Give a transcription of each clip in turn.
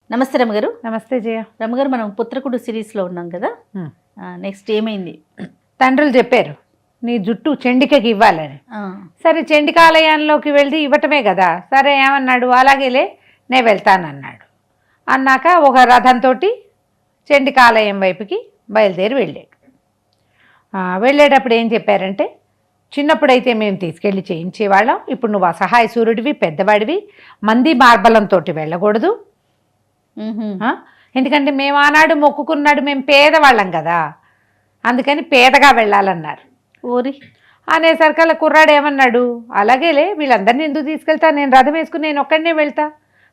నమస్తే రమగారు. నమస్తే జయ. రమగారు, మనం పుత్రకుడు సిరీస్లో ఉన్నాం కదా, నెక్స్ట్ ఏమైంది? తండ్రులు చెప్పారు నీ జుట్టు చెండికకి ఇవ్వాలని. సరే చెండికాలయంలోకి వెళ్ళి ఇవ్వటమే కదా. సరే ఏమన్నాడు, అలాగేలే నేను వెళ్తానన్నాడు. అన్నాక ఒక రథంతో చెండికాలయం వైపుకి బయలుదేరి వెళ్ళాడు. వెళ్ళేటప్పుడు ఏం చెప్పారంటే, చిన్నప్పుడైతే మేము తీసుకెళ్ళి చేయించేవాళ్ళం, ఇప్పుడు నువ్వు అసహాయ సూర్యుడివి, పెద్దవాడివి, మంది మార్బలంతో వెళ్ళకూడదు. ఎందుకంటే మేము ఆనాడు మొక్కుకున్నాడు, మేము పేదవాళ్ళం కదా, అందుకని పేదగా వెళ్ళాలన్నారు. ఊరి అనేసరికల్లా కుర్రాడు ఏమన్నాడు, అలాగేలే వీళ్ళందరినీ ఎందుకు తీసుకెళ్తా, నేను రథం వేసుకుని నేను ఒక్కడనే వెళ్తా,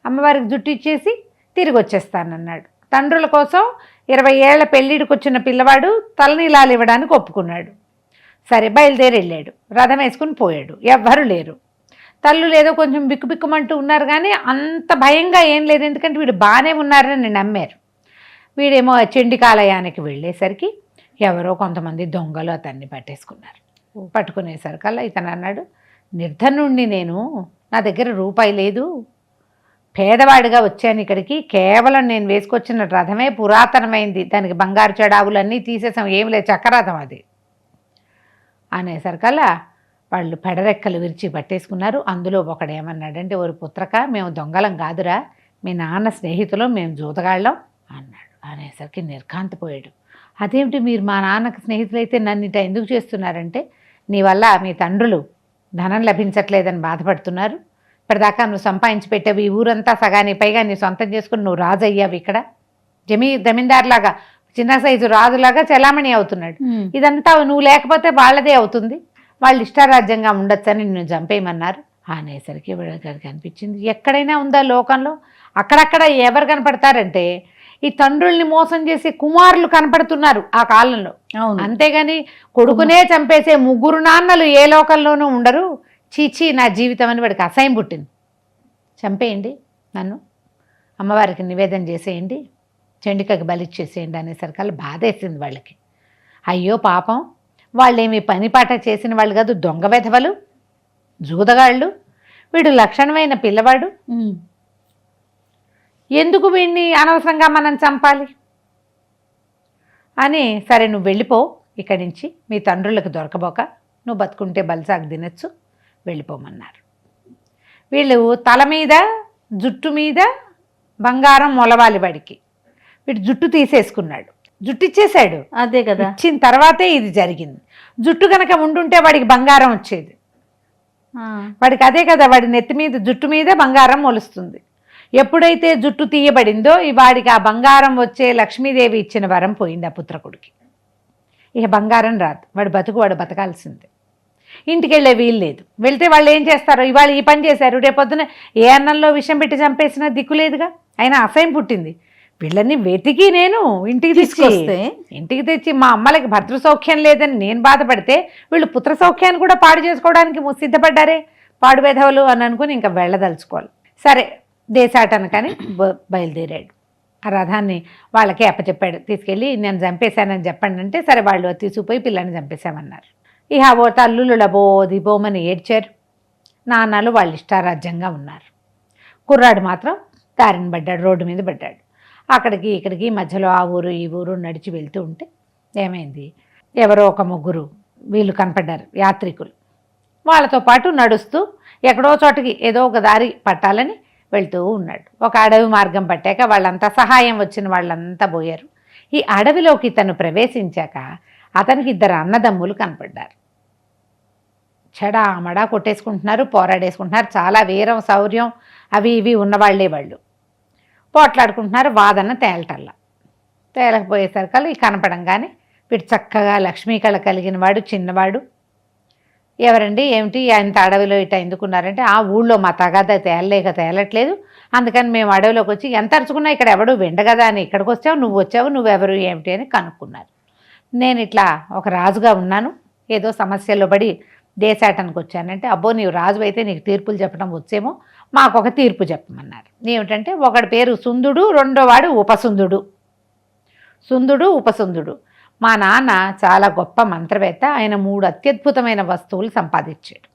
అమ్మవారికి జుట్టు ఇచ్చేసి తిరిగి వచ్చేస్తానన్నాడు. తండ్రుల కోసం 20 ఏళ్ల పెళ్ళిడికి వచ్చిన పిల్లవాడు తలనీలాలు ఇవ్వడానికి ఒప్పుకున్నాడు. సరే బయలుదేరి వెళ్ళాడు, రథం వేసుకుని పోయాడు. ఎవ్వరూ లేరు, తల్లులు ఏదో కొంచెం బిక్కుబిక్కుమంటూ ఉన్నారు, కానీ అంత భయంగా ఏం లేదు, ఎందుకంటే వీడు బాగానే ఉన్నారని నమ్మారు. వీడేమో చండికాలయానికి వెళ్ళేసరికి ఎవరో కొంతమంది దొంగలు అతన్ని పట్టేసుకున్నారు. పట్టుకునేసరికల్లా ఇతను అన్నాడు, నిర్ధనుణ్ణి నేను, నా దగ్గర రూపాయి లేదు, పేదవాడిగా వచ్చాను ఇక్కడికి, కేవలం నేను వేసుకొచ్చిన రథమే పురాతనమైంది, దానికి బంగారు చెడావులన్నీ తీసేసాం, ఏమి లేదు, చక్రరథం అది అనేసరికల్లా వాళ్ళు పెడరెక్కలు విరిచి పట్టేసుకున్నారు. అందులో ఒకడు ఏమన్నాడంటే, ఓరి పుత్రక, మేము దొంగలం కాదురా, మీ నాన్న స్నేహితులు, మేము జూతగాళ్ళం అన్నాడు. అనేసరికి నిర్ఘాంతపోయాడు. అదేమిటి, మీరు మా నాన్నకు స్నేహితులైతే నన్ను ఇట ఎందుకు చేస్తున్నారంటే, నీ వల్ల మీ తండ్రులు ధనం లభించట్లేదని బాధపడుతున్నారు, ఇప్పటిదాకా నువ్వు సంపాదించి పెట్టావు, ఈ ఊరంతా సగాని పైగా నీ సొంతం చేసుకుని నువ్వు రాజు అయ్యావు, ఇక్కడ జమీందారులాగా చిన్న సైజు రాజులాగా చలామణి అవుతున్నాడు, ఇదంతా నువ్వు లేకపోతే వాళ్ళదే అవుతుంది, వాళ్ళు ఇష్టారాజ్యంగా ఉండొచ్చని నిన్ను చంపేయమన్నారు. అనేసరికి వీళ్ళకి అనిపించింది, ఎక్కడైనా ఉందా లోకంలో, అక్కడక్కడ ఎవరు కనపడతారంటే ఈ తండ్రుల్ని మోసం చేసే కుమారులు కనపడుతున్నారు ఆ కాలంలో, అంతేగాని కొడుకునే చంపేసే ముగ్గురు నాన్నలు ఏ లోకంలోనూ ఉండరు. చీచీ నా జీవితం అని వాడికి అసహ్యం పుట్టింది. చంపేయండి, నన్ను అమ్మవారికి నివేదన చేసేయండి, చండికకి బలిచ్చేసేయండి అనేసరికల్లా బాధేసింది వాళ్ళకి. అయ్యో పాపం, వాళ్ళేమి పనిపాట చేసిన వాళ్ళు కాదు, దొంగ వెధవలు, జూదగాళ్ళు, వీడు లక్షణమైన పిల్లవాడు, ఎందుకు వీడిని అనవసరంగా మనం చంపాలి అని, సరే నువ్వు వెళ్ళిపో ఇక్కడి నుంచి, మీ తండ్రులకు దొరకబోక, నువ్వు బతుకుంటే బలిసాగు తినచ్చు, వెళ్ళిపోమన్నారు. వీళ్ళు తల మీద జుట్టు మీద బంగారం మొలవాలి వాడికి, వీడు జుట్టు తీసేసుకున్నాడు, జుట్టు ఇచ్చేశాడు. అదే కదా, ఇచ్చిన తర్వాతే ఇది జరిగింది. జుట్టు కనుక ఉండుంటే వాడికి బంగారం వచ్చేది, వాడికి అదే కదా, వాడి నెత్తి మీద జుట్టు మీద బంగారం మొలుస్తుంది. ఎప్పుడైతే జుట్టు తీయబడిందో వాడికి ఆ బంగారం వచ్చే లక్ష్మీదేవి ఇచ్చిన వరం పోయింది ఆ పుత్రకుడికి. ఇక బంగారం రాదు, వాడు బతకాల్సిందే, ఇంటికి వెళ్ళే వీలు లేదు. వెళ్తే వాళ్ళు ఏం చేస్తారో, ఇవాళ ఈ పని చేశారు, రేపొద్దున ఏ అన్నంలో విషం పెట్టి చంపేసినా దిక్కులేదుగా. అయినా అసహ్యం పుట్టింది. వీళ్ళని వెతికి నేను ఇంటికి తెచ్చి మా అమ్మలకి భర్తృ సౌఖ్యం లేదని నేను బాధపడితే, వీళ్ళు పుత్ర సౌఖ్యాన్ని కూడా పాడు చేసుకోవడానికి సిద్ధపడ్డారే పాడు వేధవులు అని అనుకుని ఇంకా వెళ్ళదలుచుకోవాలి. సరే దేశాటనకని బయలుదేరాడు. ఆ రథాన్ని వాళ్ళకే అప్పచెప్పాడు, తీసుకెళ్ళి నేను చంపేశానని చెప్పండి అంటే, సరే వాళ్ళు తీసుకుపోయి పిల్లని చంపేశామన్నారు. ఇక ఓ తల్లులు దిబోమని ఏడ్చారు. నాన్నలు వాళ్ళు ఇష్టారాజ్యంగా ఉన్నారు. కుర్రాడు మాత్రం దారిని పడ్డాడు, రోడ్డు మీద పడ్డాడు. అక్కడికి ఇక్కడికి మధ్యలో ఆ ఊరు ఈ ఊరు నడిచి వెళ్తూ ఉంటే ఏమైంది, ఎవరో ఒక ముగ్గురు వీళ్ళు కనపడ్డారు, యాత్రికులు. వాళ్ళతో పాటు నడుస్తూ ఎక్కడో చోటకి ఏదో ఒక దారి పట్టాలని వెళ్తూ ఉన్నాడు. ఒక అడవి మార్గం పట్టాక వాళ్ళంతా సహాయం వచ్చిన వాళ్ళంతా పోయారు. ఈ అడవిలోకి తను ప్రవేశించాక అతనికి 2 అన్నదమ్ములు కనపడ్డారు. చెడామడా కొట్టేసుకుంటున్నారు, పోరాడేసుకుంటున్నారు, చాలా వీరం శౌర్యం అవి ఇవి ఉన్నవాళ్లే వాళ్ళు. పోట్లాడుకుంటున్నారు, వాదన తేలకపోయేసరికల్లా ఈ కనపడంగానే వీడు చక్కగా లక్ష్మీ కళ కలిగిన వాడు, చిన్నవాడు. ఎవరండి, ఏమిటి ఇంత అడవిలో ఇట్లా ఎందుకున్నారంటే, ఆ ఊళ్ళో మా తగాద తేలట్లేదు, అందుకని మేము అడవిలోకి వచ్చి ఎంత అరుచుకున్నా ఇక్కడ ఎవడు వెండగదా అని ఇక్కడికి వచ్చావు, నువ్వు వచ్చావు, నువ్వెవరు ఏమిటి అని కనుక్కున్నారు. నేను ఇట్లా ఒక రాజుగా ఉన్నాను, ఏదో సమస్యలో పడి దేశాటానికి వచ్చానంటే, అబ్బో నీవు రాజు అయితే నీకు తీర్పులు చెప్పడం వచ్చేమో, మాకు ఒక తీర్పు చెప్పమన్నారు. ఏమిటంటే, ఒకడి పేరు సుందుడు, రెండోవాడు ఉపసుందుడు. ఉపసుందుడు మా నాన్న చాలా గొప్ప మంత్రవేత్త, ఆయన 3 అత్యద్భుతమైన వస్తువులు సంపాదించాడు.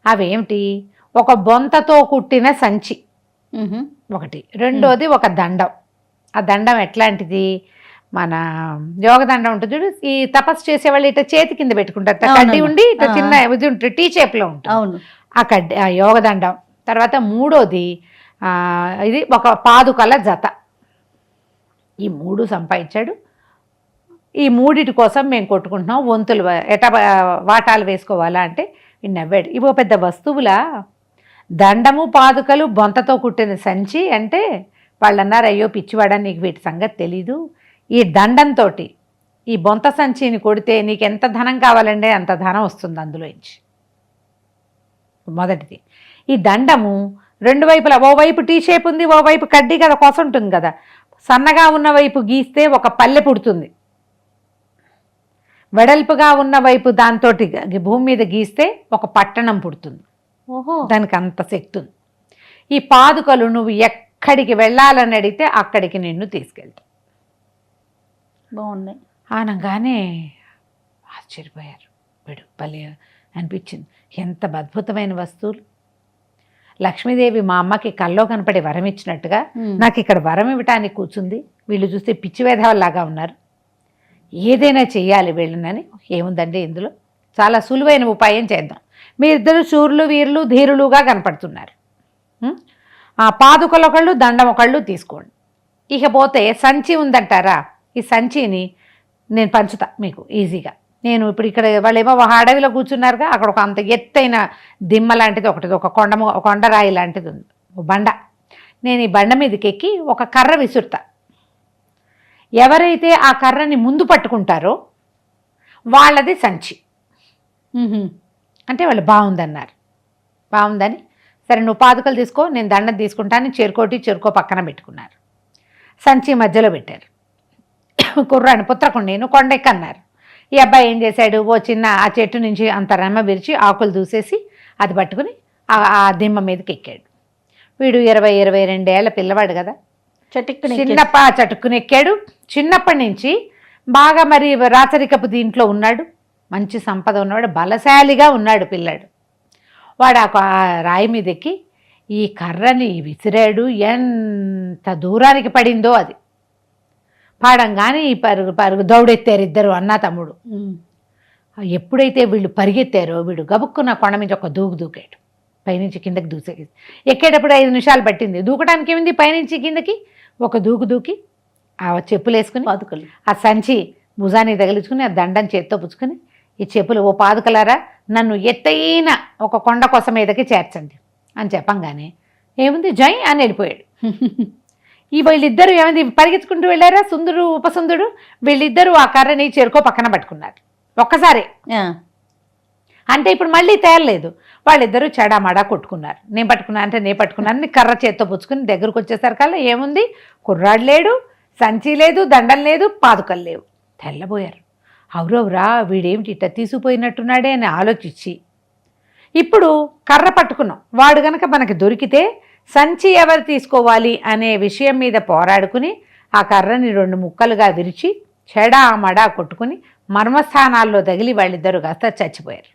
అవేమిటి, ఒక బొంతతో కుట్టిన సంచి ఒకటి, రెండోది ఒక దండం. ఆ దండం ఎట్లాంటిది, మన యోగదండం ఉంటుంది చూడు, ఈ తపస్సు చేసేవాళ్ళు ఇట్లా చేతి కింద పెట్టుకుంటారు, కడ్డీ ఉండి ఇట్లా చిన్న ఇది ఉంటుంది, టీ షేప్లో ఉంటుంది ఆ కడ్డీ, ఆ యోగదండం. తర్వాత మూడోది ఇది ఒక పాదుకల జత. ఈ 3 సంపాదించాడు. ఈ 3 కోసం మేము కొట్టుకుంటున్నాం, వంతులు వాటాలు వేసుకోవాలా అంటే ఈ నవ్వాడు. ఇవో పెద్ద వస్తువులా, దండము పాదుకలు బొంతతో కుట్టిన సంచి అంటే వాళ్ళు అన్నారు, అయ్యో పిచ్చివాడా నీకు వీటి సంగతి తెలీదు, ఈ దండంతో ఈ బొంత సంచిని కొడితే నీకు ఎంత ధనం కావాలంటే అంత ధనం వస్తుంది అందులోంచి. మొదటిది. ఈ దండము 2 వైపులా, ఓవైపు టీ షేప్ ఉంది, ఓవైపు కడ్డీ కదా కొస ఉంటుంది కదా, సన్నగా ఉన్న వైపు గీస్తే ఒక పల్లె పుడుతుంది, వెడల్పుగా ఉన్న వైపు దాంతో భూమి మీద గీస్తే ఒక పట్టణం పుడుతుంది. ఓహో, దానికి అంత శక్తి ఉంది. ఈ పాదుకలు నువ్వు ఎక్కడికి వెళ్ళాలని అడిగితే అక్కడికి నిన్ను తీసుకెళ్తా. బాగున్నాయి. అనగానే ఆశ్చర్యపోయారు. వీడు భలే అనిపించింది, ఎంత అద్భుతమైన వస్తువులు. లక్ష్మీదేవి మా అమ్మకి కల్లో కనపడి వరం ఇచ్చినట్టుగా నాకు ఇక్కడ వరం ఇవ్వటానికి కూర్చుంది. వీళ్ళు చూస్తే పిచ్చివేధవల్లాగా ఉన్నారు, ఏదైనా చెయ్యాలి వీళ్ళనని. ఏముందండి ఇందులో, చాలా సులువైన ఉపాయం చేద్దాం. మీరిద్దరు శూరులు వీరులు ధీరులుగా కనపడుతున్నారు. ఆ పాదుకలు ఒకళ్ళు దండం ఒకళ్ళు తీసుకోండి. ఇకపోతే సంచి ఉందంటారా, ఈ సంచిని నేను పంచుతా మీకు ఈజీగా. నేను ఇప్పుడు ఇక్కడ వాళ్ళేమో ఒక అడవిలో కూర్చున్నారుగా, అక్కడ ఒక అంత ఎత్తైన దిమ్మ లాంటిది ఒకటి, ఒక కొండరాయి లాంటిది ఉంది, ఒక బండ. నేను ఈ బండ మీదకి ఎక్కి ఒక కర్ర విసురుతా. ఎవరైతే ఆ కర్రని ముందు పట్టుకుంటారో వాళ్ళది సంచి. అంటే వాళ్ళు బాగుందన్నారు. బాగుందని సరే నువ్వు పాదుకలు తీసుకో, నేను దండం తీసుకుంటాను, చెరుకో పక్కన పెట్టుకున్నారు. సంచి మధ్యలో పెట్టారు. కుర్రాని పుత్రకుండేను కొండెక్కన్నారు. ఈ అబ్బాయి ఏం చేశాడు, ఓ చిన్న ఆ చెట్టు నుంచి అంత రెమ్మ విరిచి ఆకులు దూసేసి అది పట్టుకుని ఆ దిమ్మ మీదకి ఎక్కాడు. వీడు 22 ఏళ్ల పిల్లవాడు కదా, చటుక్కుని ఎక్కాడు. చిన్నప్పటి నుంచి బాగా మరి రాచరికపు దీంట్లో ఉన్నాడు, మంచి సంపద ఉన్నవాడు, బలశాలిగా ఉన్నాడు పిల్లాడు. వాడు ఆ రాయి మీద ఎక్కి ఈ కర్రని విసిరాడు. ఎంత దూరానికి పడిందో అది పాడంగానే ఈ పరుగు దౌడెత్తారు ఇద్దరు అన్నా తమ్ముడు. ఎప్పుడైతే వీళ్ళు పరిగెత్తారో వీడు గబుక్కున్న కొండ మీద ఒక దూకాడు. పైనుంచి కిందకి ఎక్కేటప్పుడు 5 నిమిషాలు పట్టింది. దూకడానికి ఏమింది, పైనుంచి కిందకి ఒక దూకి ఆ చెప్పులు వేసుకుని పాదుకలు ఆ సంచి భుజానికి తగిలించుకుని ఆ దండం చేత్తో పుచ్చుకొని ఈ చెప్పులు, ఓ పాదుకలారా నన్ను ఎత్తైన ఒక కొండ కొస మీదకి చేర్చండి అని చెప్పంగానే ఏముంది జై అని వెళ్ళిపోయాడు. ఈ వీళ్ళిద్దరూ ఏమైంది, పరిగెత్తుకుంటూ వెళ్ళారా, సుందరుడు ఉపసుందుడు. వీళ్ళిద్దరూ ఆ కర్రని చెరుకో పక్కన పట్టుకున్నారు ఒక్కసారి. అంటే ఇప్పుడు మళ్ళీ తేలలేదు. వాళ్ళిద్దరూ చెడామడా కొట్టుకున్నారు. నేను పట్టుకున్నాను కర్ర చేత్తో పుచ్చుకుని దగ్గరకు వచ్చేసరికల్లా ఏముంది, కుర్రాడు లేడు, సంచి లేదు, దండం లేదు, పాదుకలు లేవు. తెల్లబోయారు. అవురవురా వీడేమిటి ఇట్ట తీసుకుపోయినట్టున్నాడే అని ఆలోచించి ఇప్పుడు కర్ర పట్టుకున్నాం, వాడు గనక మనకి దొరికితే సంచి ఎవరు తీసుకోవాలి అనే విషయం మీద పోరాడుకుని ఆ కర్రని 2 ముక్కలుగా విరిచి చెడామడా కొట్టుకుని మర్మస్థానాల్లో తగిలి వాళ్ళిద్దరూ కాస్త చచ్చిపోయారు.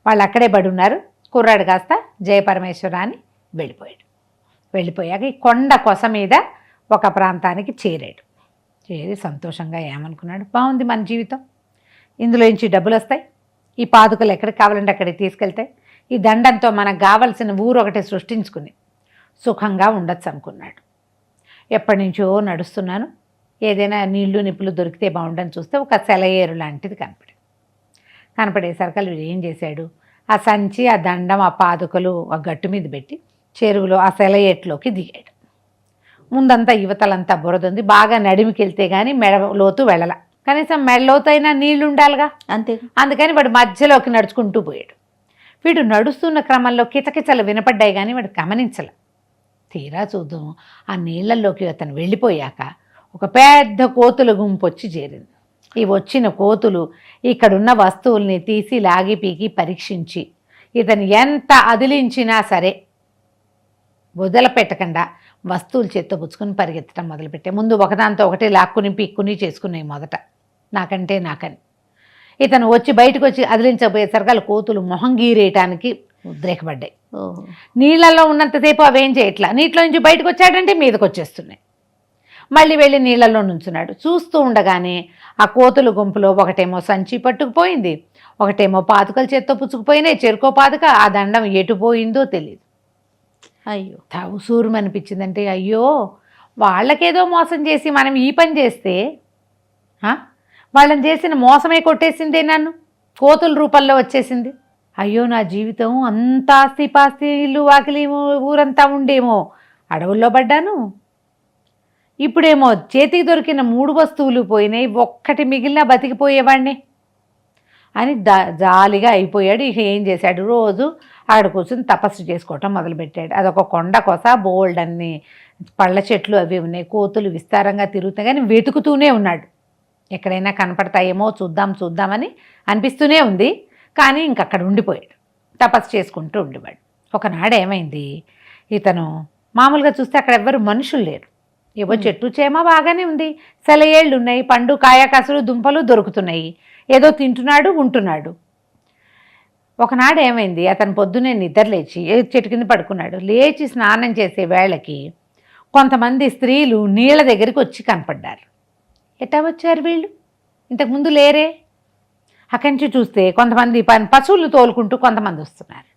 వాళ్ళు అక్కడే పడున్నారు. కుర్రాడు కాస్త జయపరమేశ్వర అని వెళ్ళిపోయాక ఈ కొండ కొస మీద ఒక ప్రాంతానికి చేరాడు. చేరి సంతోషంగా ఏమనుకున్నాడు, బాగుంది మన జీవితం, ఇందులో నుంచి డబ్బులు వస్తాయి, ఈ పాదుకలు ఎక్కడికి కావాలంటే అక్కడికి తీసుకెళ్తాయి, ఈ దండంతో మనకు కావలసిన ఊరు ఒకటి సృష్టించుకుని సుఖంగా ఉండొచ్చు అనుకున్నాడు. ఎప్పటి నుంచో నడుస్తున్నాను, ఏదైనా నీళ్లు నిప్పులు దొరికితే బాగుండని చూస్తే ఒక సెలయేరు లాంటిది కనపడేసరికి వీడు ఏం చేశాడు, ఆ సంచి ఆ దండం ఆ పాదుకలు ఆ గట్టు మీద పెట్టి చెరువులో ఆ సెలయేట్లోకి దిగాడు. ముందంతా యువతలంతా బురదుంది, బాగా నడిమికి వెళ్తే కానీ మెడ లోతు వెళ్ళల, కనీసం మెడ లోతైనా నీళ్లు ఉండాలిగా, అంతే. అందుకని వాడు మధ్యలోకి నడుచుకుంటూ పోయాడు. వీడు నడుస్తున్న క్రమంలో కిచకిచలు వినపడ్డాయి కానీ వాడు గమనించల. తీరా చూద్దాం, ఆ నీళ్లలోకి అతను వెళ్ళిపోయాక ఒక పెద్ద కోతుల గుంపు వచ్చి చేరింది. ఈ వచ్చిన కోతులు ఇక్కడున్న వస్తువుల్ని తీసి లాగి పీకి పరీక్షించి ఇతను ఎంత అదిలించినా సరే వదిలిపెట్టకుండా వస్తువులు చేత్తో పుచ్చుకుని పరిగెత్తడం మొదలుపెట్టే. ముందు ఒకదాంతో ఒకటి లాక్కుని పీక్కుని చేసుకున్నాయి మొదట, నాకని. ఇతను బయటకు వచ్చి అదిలించబోయేసరికి కోతులు మొహం గీరేయటానికి ఉద్రేకపడ్డాయి. ఓహో. నీళ్ళల్లో ఉన్నంతసేపు అవేం చేయట్లా, నీటిలో నుంచి బయటకు వచ్చాడంటే మీదకి వచ్చేస్తున్నాయి. మళ్ళీ వెళ్ళి నీళ్ళల్లో నుంచున్నాడు. చూస్తూ ఉండగానే ఆ కోతుల గుంపులో ఒకటేమో సంచి పట్టుకుపోయింది, ఒకటేమో పాదుకల చేత్తో పుచ్చుకుపోయినాయి, చెరుకో పాదుక. ఆ దండం ఎటు పోయిందో తెలియదు. అయ్యో, తవుసూరు అనిపించిందంటే, అయ్యో వాళ్ళకేదో మోసం చేసి మనం ఈ పని చేస్తే వాళ్ళని చేసిన మోసమే కొట్టేసిందే, నన్ను కోతుల రూపంలో వచ్చేసింది. అయ్యో నా జీవితం అంత ఆస్తి పాస్తి ఇల్లు వాకిలి ఊరంతా ఉండేమో, అడవుల్లో పడ్డాను. ఇప్పుడేమో చేతికి దొరికిన 3 వస్తువులు పోయినాయి, ఒక్కటి మిగిలిన బతికిపోయేవాడిని అని జాలిగా అయిపోయాడు. ఇక ఏం చేశాడు, రోజు ఆడ కూర్చొని తపస్సు చేసుకోవటం మొదలుపెట్టాడు. అదొక కొండ కొస, బోల్డ్ అన్ని పళ్ళ చెట్లు అవి ఉన్నాయి, కోతులు విస్తారంగా తిరుగుతాయి, కానీ వెతుకుతూనే ఉన్నాడు. ఎక్కడైనా కనపడతాయేమో చూద్దామని అనిపిస్తూనే ఉంది, కానీ ఇంకక్కడ ఉండిపోయాడు, తపస్సు చేసుకుంటూ ఉండేవాడు. ఒకనాడు ఏమైంది, ఇతను మామూలుగా చూస్తే అక్కడ ఎవ్వరు మనుషులు లేరు, ఏవో చెట్టు చేమ బాగానే ఉంది, సెలయేళ్ళు ఉన్నాయి, పండు కాయకాసులు దుంపలు దొరుకుతున్నాయి, ఏదో తింటున్నాడు ఉంటున్నాడు. ఒకనాడు ఏమైంది, అతను పొద్దున్నే నిద్ర లేచి చెట్టు కింద పడుకున్నాడు. లేచి స్నానం చేసే వేళకి కొంతమంది స్త్రీలు నీళ్ళ దగ్గరికి వచ్చి కనపడ్డారు. ఎట్టా వచ్చారు వీళ్ళు, ఇంతకుముందు లేరే. అక్కడి నుంచి చూస్తే కొంతమంది పశువులు తోలుకుంటూ కొంతమంది వస్తున్నారు.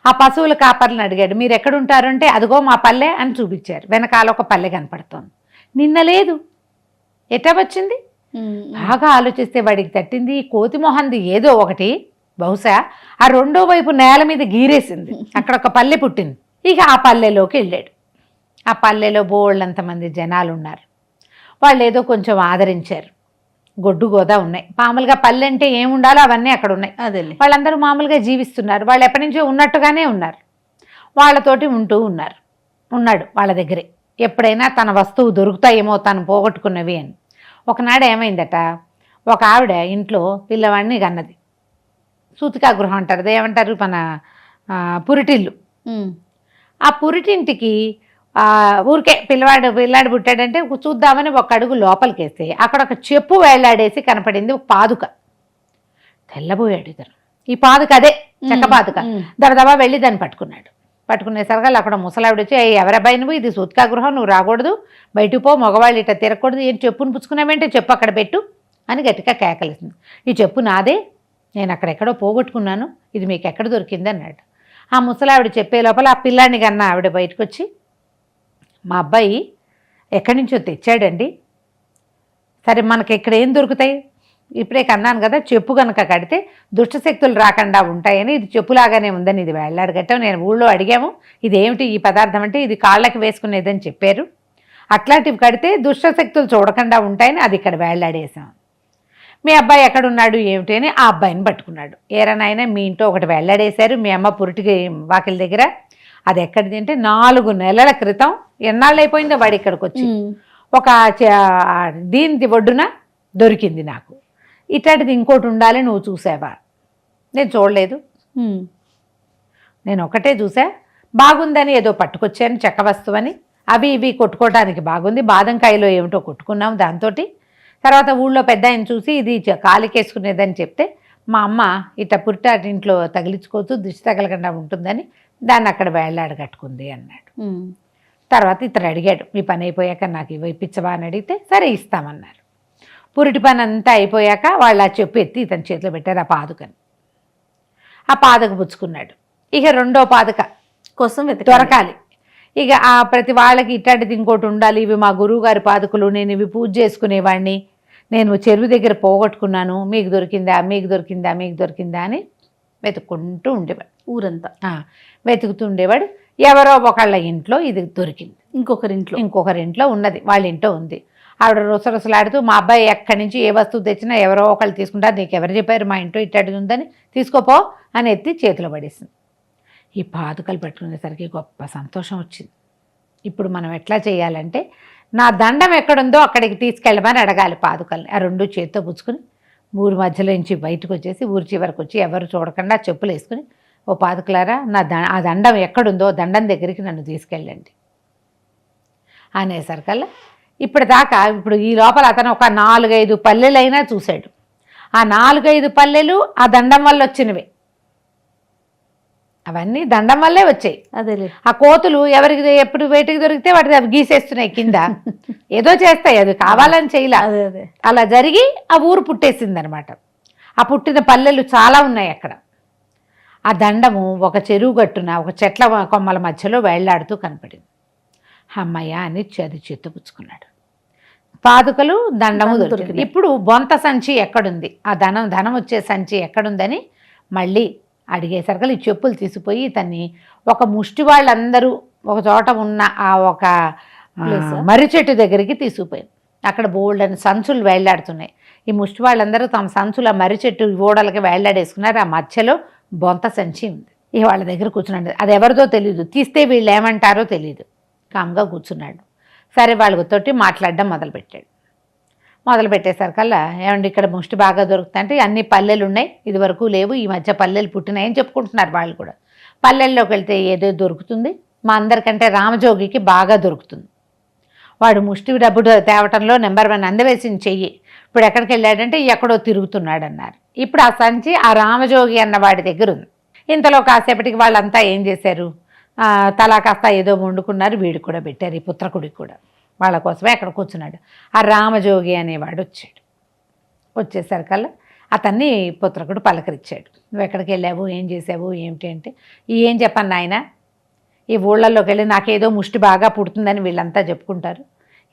ఆ పశువుల కాపర్లను అడిగాడు, మీరు ఎక్కడుంటారు అంటే, అదిగో మా పల్లె అని చూపించారు. వెనకాల ఒక పల్లె కనపడుతోంది. నిన్న లేదు, ఎట్టా వచ్చింది? బాగా ఆలోచిస్తే వాడికి తట్టింది కోతి మొహంది ఏదో ఒకటి, బహుశా ఆ రెండో వైపు నేల మీద గీరేసింది, అక్కడ ఒక పల్లె పుట్టింది. ఇక ఆ పల్లెలోకి వెళ్ళాడు. ఆ పల్లెలో బోళ్ళంతమంది జనాలు ఉన్నారు. వాళ్ళు ఏదో కొంచెం ఆదరించారు. గొడ్డు గోదా ఉన్నాయి. మామూలుగా పల్లె అంటే ఏముండాలో అవన్నీ అక్కడ ఉన్నాయి. అదే, వాళ్ళందరూ మామూలుగా జీవిస్తున్నారు. వాళ్ళు ఎప్పటి నుంచో ఉన్నట్టుగానే ఉన్నారు. వాళ్ళతోటి ఉన్నాడు వాళ్ళ దగ్గరే. ఎప్పుడైనా తన వస్తువు దొరుకుతాయేమో తను పోగొట్టుకున్నవి అని. ఒకనాడు ఏమైందట, ఒక ఆవిడ ఇంట్లో పిల్లవాడిని కన్నది. సూతికా గృహం అంటారు, ఏమంటారు మన పురిటిల్లు. ఆ పురిటింటికి ఊరికే పిల్లాడు పుట్టాడంటే చూద్దామని ఒక అడుగు లోపలికి వేస్తే అక్కడ ఒక చెప్పు వేళ్లాడేసి కనపడింది, ఒక పాదుక. తెల్లబోయాడు ఇతను. ఈ పాదుక అదే చెక్క పాదుక. దడదబా వెళ్ళి దాన్ని పట్టుకునేసరిగా అక్కడ ముసలావిడ వచ్చి, ఎవరబ్బాయి నువ్వు, ఇది సూతికా గృహం, నువ్వు రాకూడదు, బయటకు పో, మగవాళ్ళు ఇట్లా తిరగకూడదు, ఏం చెప్పును పుచ్చుకున్నావేంటే, చెప్పు అక్కడ పెట్టు అని గట్టిగా కేకలేసింది. ఈ చెప్పు నాదే, నేను అక్కడెక్కడో పోగొట్టుకున్నాను, ఇది మీకు ఎక్కడ దొరికింది అన్నాడు. ఆ ముసలావిడ చెప్పే లోపల ఆ పిల్లాడిని కన్నా ఆవిడ బయటకు వచ్చి, మా అబ్బాయి ఎక్కడి నుంచో తెచ్చాడండి, సరే మనకి ఇక్కడ ఏం దొరుకుతాయి, ఇప్పుడే కన్నాను కదా, చెప్పు కనుక కడితే దుష్టశక్తులు రాకుండా ఉంటాయని, ఇది చెప్పులాగానే ఉందని ఇది వేళ్లాడగట్టాం, నేను ఊళ్ళో అడిగాము ఇదేమిటి ఈ పదార్థం అంటే, ఇది కాళ్ళకి వేసుకునేదని చెప్పారు, అట్లాంటివి కడితే దుష్టశక్తులు చూడకుండా ఉంటాయని అది ఇక్కడ వేళ్లాడేసాం. మీ అబ్బాయి ఎక్కడున్నాడు ఏమిటి అని ఆ అబ్బాయిని పట్టుకున్నాడు. ఏరనైనా మీ ఇంట్లో ఒకటి వేళ్లాడేశారు, మీ అమ్మ పురిటికి వాకిల దగ్గర, అది ఎక్కడిది అంటే 4 నెలల క్రితం, ఎన్నాళ్ళు అయిపోయిందో వాడు ఇక్కడికి వచ్చి, ఒక దీని ఒడ్డున దొరికింది నాకు, ఇట్లాంటిది ఇంకోటి ఉండాలి, నువ్వు చూసావా? నేను చూడలేదు, నేను ఒకటే చూసా, బాగుందని ఏదో పట్టుకొచ్చాను చెక్క వస్తువని, అవి ఇవి కొట్టుకోవడానికి బాగుంది, బాదంకాయలో ఏమిటో కొట్టుకున్నాం దాంతో. తర్వాత ఊళ్ళో పెద్ద ఆయన చూసి ఇది కాలికేసుకునేదని చెప్తే, మా అమ్మ ఇట్లా పుట్టాటింట్లో తగిలించుకోవచ్చు, దిష్టి తగలకుండా ఉంటుందని దాన్ని అక్కడ వేళ్లాడ కట్టుకుంది అన్నాడు. తర్వాత ఇతను అడిగాడు, మీ పని అయిపోయాక నాకు ఇవి ఇప్పించవా అని అడిగితే, సరే ఇస్తామన్నారు. పురిటి పని అంతా అయిపోయాక వాళ్ళు ఆ చెప్పు ఎత్తి ఇతని చేతిలో పెట్టారు, ఆ పాదుకని. ఆ పాదుక పుచ్చుకున్నాడు. ఇక రెండో పాదుక కోసం దొరకాలి. ఇక ఆ ప్రతి వాళ్ళకి ఇట్లాంటిది ఇంకోటి ఉండాలి, ఇవి మా గురువు గారి పాదుకలు, నేను ఇవి పూజ చేసుకునేవాడిని, నేను చెరువు దగ్గర పోగొట్టుకున్నాను, మీకు దొరికిందా మీకు దొరికిందా మీకు దొరికిందా అని వెతుక్కుంటూ ఉండేవాడు. ఊరంతా వెతుకుతూ ఉండేవాడు. ఎవరో ఒకళ్ళ ఇంట్లో ఇది దొరికింది, ఇంకొకరింట్లో ఉన్నది, వాళ్ళ ఇంట్లో ఉంది. ఆవిడ రుసరుసలాడుతూ, మా అబ్బాయి ఎక్కడి నుంచి ఏ వస్తువు తెచ్చినా ఎవరో ఒకళ్ళు తీసుకుంటారు, నీకు ఎవరు చెప్పారు మా ఇంట్లో ఇట్లాంటిది ఉందని, తీసుకోపో అని ఎత్తి చేతిలో పడేసింది. ఈ పాదుకలు పెట్టుకునేసరికి గొప్ప సంతోషం వచ్చింది. ఇప్పుడు మనం ఎట్లా చేయాలంటే, నా దండం ఎక్కడుందో అక్కడికి తీసుకెళ్ళమని అడగాలి పాదుకల్ని. ఆ 2 చేతితో పుచ్చుకొని ఊరి మధ్యలో నుంచి బయటకు వచ్చేసి ఊరి చివరికి వచ్చి ఎవరు చూడకుండా చెప్పులు వేసుకుని, ఓ పాదుకలారా ఆ దండం ఎక్కడుందో దండం దగ్గరికి నన్ను తీసుకెళ్ళండి అనేసరికల్లా ఇప్పుడు ఈ లోపల అతను ఒక 4-5 పల్లెలైనా చూశాడు. ఆ 4-5 పల్లెలు ఆ దండం వల్ల వచ్చినవే. అవన్నీ దండం వల్లే వచ్చాయి. అదేలే. ఆ కోతులు ఎవరికి ఎప్పుడు వేటికి దొరికితే వాటికి అవి గీసేస్తున్నాయి కింద. ఏదో చేస్తాయి, అది కావాలని చేయలే. అదే అదే. అలా జరిగి ఆ ఊరు పుట్టేసింది అనమాట. ఆ పుట్టిన పల్లెలు చాలా ఉన్నాయి అక్కడ. ఆ దండము ఒక చెరువు గట్టున ఒక చెట్ల కొమ్మల మధ్యలో వేళ్లాడుతూ కనపడింది. అమ్మయ్య అని అది చెత్తుపుచ్చుకున్నాడు. పాదుకలు దండము దొరికింది. ఇప్పుడు బొంత సంచి ఎక్కడుంది, ఆ ధనం వచ్చే సంచి ఎక్కడుందని మళ్ళీ అడిగేసరికి ఈ చెప్పులు తీసిపోయి ఇతన్ని ఒక ముష్టి వాళ్ళందరూ ఒక చోట ఉన్న ఆ ఒక మర్రి చెట్టు దగ్గరికి తీసుకుపోయారు. అక్కడ బోల్డని సంచులు వేళ్లాడుతున్నాయి. ఈ ముష్టి వాళ్ళందరూ తమ సంచులు ఆ మర్రి చెట్టు ఓడలకి వేళ్లాడేసుకున్నారు. ఆ మధ్యలో బొంత సంచి ఉంది. ఇక వాళ్ళ దగ్గర కూర్చున్నాడు. అది ఎవరిదో తెలియదు, తీస్తే వీళ్ళు ఏమంటారో తెలియదు. కామ్గా కూర్చున్నాడు. సరే వాళ్ళతోటి మాట్లాడడం మొదలుపెట్టేసరికల్లా ఏమండి ఇక్కడ ముష్టి బాగా దొరుకుతాయంటే అన్ని పల్లెలు ఉన్నాయి, ఇది వరకు లేవు, ఈ మధ్య పల్లెలు పుట్టినాయని చెప్పుకుంటున్నారు వాళ్ళు కూడా. పల్లెల్లోకి వెళ్తే ఏదో దొరుకుతుంది, మా అందరికంటే రామజోగికి బాగా దొరుకుతుంది. వాడు ముష్టి డబ్బు తేవటంలో నెంబర్ 1 అందవేసిన చెయ్యి. ఇప్పుడు ఎక్కడికి వెళ్ళాడంటే ఎక్కడో తిరుగుతున్నాడు అన్నారు. ఇప్పుడు ఆ సంచి ఆ రామజోగి అన్న వాడి దగ్గర ఉంది. ఇంతలో కాసేపటికి వాళ్ళంతా ఏం చేశారు, తలా కాస్త ఏదో వండుకున్నారు, వీడికి కూడా పెట్టారు, ఈ పుత్రకుడికి కూడా. వాళ్ళ కోసమే అక్కడ కూర్చున్నాడు. ఆ రామజోగి అనేవాడు వచ్చేసరికల్లా అతన్ని పుత్రకుడు పలకరించాడు. నువ్వు ఎక్కడికి వెళ్ళావు, ఏం చేసావు, ఏమిటి అంటే, ఏం చెప్పను నాయన, ఈ ఊళ్ళల్లోకి వెళ్ళి నాకేదో ముష్టి బాగా పుడుతుందని వీళ్ళంతా చెప్పుకుంటారు.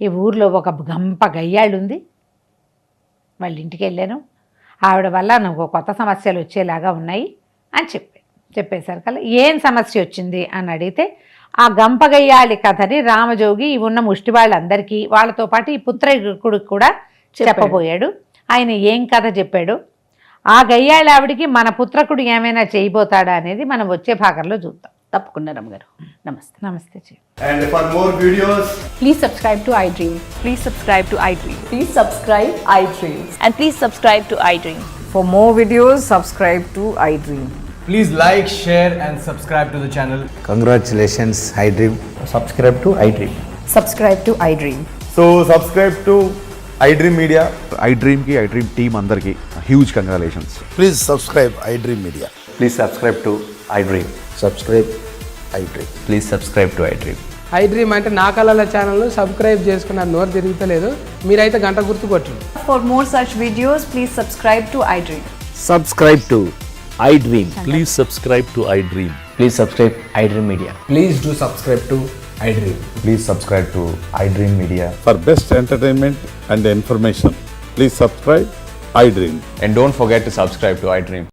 ఈ ఊర్లో ఒక గంప గయ్యాళ్ళు ఉంది, వాళ్ళ ఇంటికి వెళ్ళాను, ఆవిడ వల్ల నాకు కొత్త సమస్యలు వచ్చేలాగా ఉన్నాయి అని చెప్పేసరికల్లా ఏం సమస్య వచ్చింది అని అడిగితే, ఆ గంపగయ్యాలి కథని రామజోగి ఉన్న ముష్టి వాళ్ళందరికీ వాళ్ళతో పాటు ఈ పుత్రకుడికి కూడా చెప్పబోయాడు. ఆయన ఏం కథ చెప్పాడు, ఆ గయ్యాళి ఆవిడికి మన పుత్రకుడు ఏమైనా చేయబోతాడా అనేది మనం వచ్చే భాగంలో చూద్దాం. తప్పకుండా రమ్మగారు. నమస్తే. నమస్తే. And for more videos, Please subscribe to iDream. Please subscribe to iDream. Please subscribe iDream. And please subscribe to iDream. For more videos, subscribe to iDream. please like, share and subscribe to the channel. Congratulations, iDream. Subscribe to iDream. Subscribe to iDream. So subscribe to iDream Media. iDream ki iDream team andarki huge congratulations. Please subscribe iDream Media. Please subscribe to iDream. Subscribe iDream. Please subscribe to iDream. iDream అంటే నా కళల ఛానల్ను subscribe చేసుకున్నారు, నోరు తిరుగుతలేదు, మీరైతే గంట గుర్తు కొట్టండి. For more such videos, please subscribe to iDream. Subscribe to iDream. Please subscribe to iDream. Please subscribe iDream Media. Please do subscribe to iDream. Please subscribe to iDream Media. For best entertainment and information, please subscribe iDream. And don't forget to subscribe to iDream.